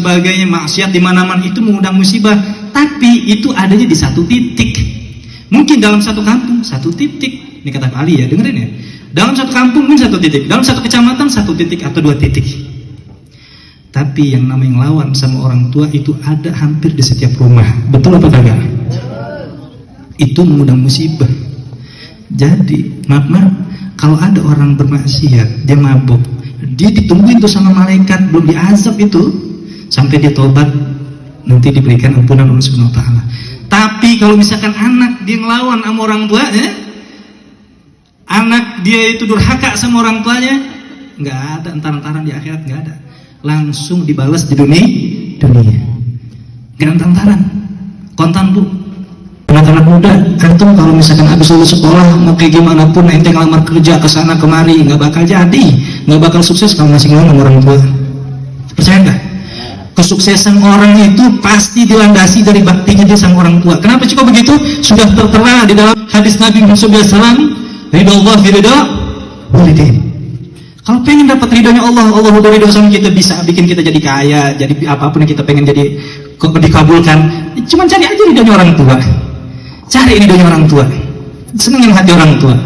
sebagainya, maksiat di mana-mana, itu mengundang musibah. Tapi itu adanya di satu titik. Mungkin dalam satu kampung satu titik. Ini kata Pak Ali ya, dengerin ya. Dalam satu kampung mungkin satu titik, dalam satu kecamatan satu titik atau dua titik. Tapi yang namanya lawan sama orang tua itu ada hampir di setiap rumah. Betul apa kagak? Itu mengundang musibah. Jadi maaf, kalau ada orang bermaksiat, dia mabuk, dia ditungguin tuh sama malaikat, belum diazab itu sampai dia tobat, nanti diberikan ampunan Allah Subhanahu wa taala. Tapi kalau misalkan anak dia ngelawan sama orang tuanya, anak dia itu durhaka sama orang tuanya, nggak ada entar-entaran di akhirat, nggak ada, langsung dibalas di dunia, nggak entar-entaran. Kontan bu, anak-anak muda, antum kalau misalkan habis lulus sekolah mau kayak gimana pun, ente ngelamar kerja ke sana kemari, nggak bakal jadi, nggak bakal sukses kalau masih ngelawan sama orang tua. Percaya nggak? Kesuksesan orang itu pasti dilandasi dari baktinya dia sama orang tua. Kenapa cukup begitu? Sudah tertera di dalam hadis Nabi Muhammad SAW, ridho Allah fi ridho walidin. Kalau pengen dapat ridhonya Allah, Allah udah ridho sama kita, bisa bikin kita jadi kaya, jadi apapun yang kita pengen jadi dikabulkan. Cuman cari aja ridhonya orang tua. Cari ridhonya orang tua, senengin hati orang tua.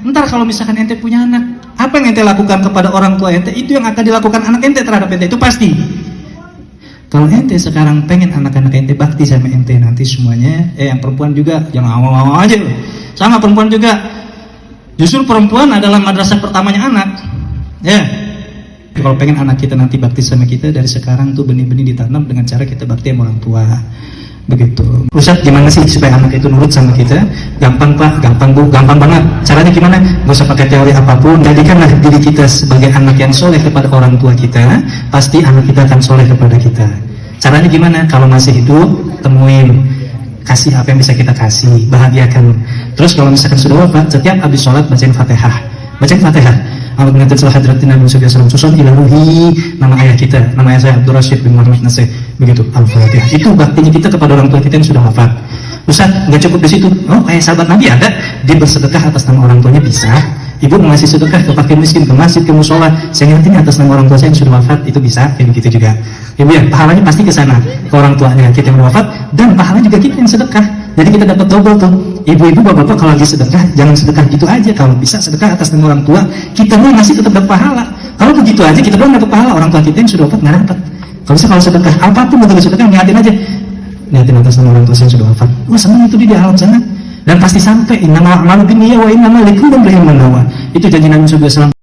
Ntar kalau misalkan ente punya anak, apa yang ente lakukan kepada orang tua ente, itu yang akan dilakukan anak ente terhadap ente, itu pasti. Kalau ente sekarang pengen anak-anak ente bakti sama ente, nanti semuanya, yang perempuan juga, jangan awal-awal aja loh. Sama perempuan juga, justru perempuan adalah madrasah pertamanya anak. Ya, kalau pengen anak kita nanti bakti sama kita, dari sekarang tuh benih-benih ditanam dengan cara kita bakti sama orang tua. Begitu. Ustaz, gimana sih supaya anak itu nurut sama kita? Gampang Pak, gampang Bu, gampang banget. Caranya gimana? Gak usah pakai teori apapun. Jadikanlah diri kita sebagai anak yang soleh kepada orang tua kita, pasti anak kita akan soleh kepada kita. Caranya gimana? Kalau masih hidup, temuin, kasih apa yang bisa kita kasih, bahagiakan. Terus kalau misalkan sudah wafat, setiap habis sholat bacain Fatihah. Bacain Fatihah. Alhamdulillah salah hadratin Nabi SAW susun ilahi, nama ayah kita, nama ayah saya Abdul Rashid bin Muhammad Nasir, begitu. Al-Fatihah. Itu baktinya kita kepada orang tua kita yang sudah wafat. Ustaz, nggak cukup di situ. Oh, kayak sahabat Nabi ada, dia bersedekah atas nama orang tuanya, bisa. Ibu mengasih sedekah ke fakir miskin, ke masjid, ke musola, saya ngerti atas nama orang tua saya yang sudah wafat, itu bisa, kayak begitu juga. Ibu ya, pahalanya pasti ke sana, ke orang tuanya kita yang wafat, dan pahalanya juga kita yang sedekah. Jadi kita dapat double tuh. Ibu-ibu, bapak-bapak kalau lagi sedekah, jangan sedekah gitu aja. Kalau bisa sedekah atas nama orang tua, kita mau masih tetap dapat pahala. Kalau begitu aja kita belum dapat pahala, orang tua kita yang sudah wafat nggak dapat. Kalau bisa kalau sedekah, apapun bentuk sedekah, niatin aja. Niatin atas nama orang tua yang sudah wafat. Wah, senang itu di alam sana. Dan pasti sampai, innamal a'malu binniyati wa innamal likulli imri'in ma nawa. Itu janji Nabi SAW.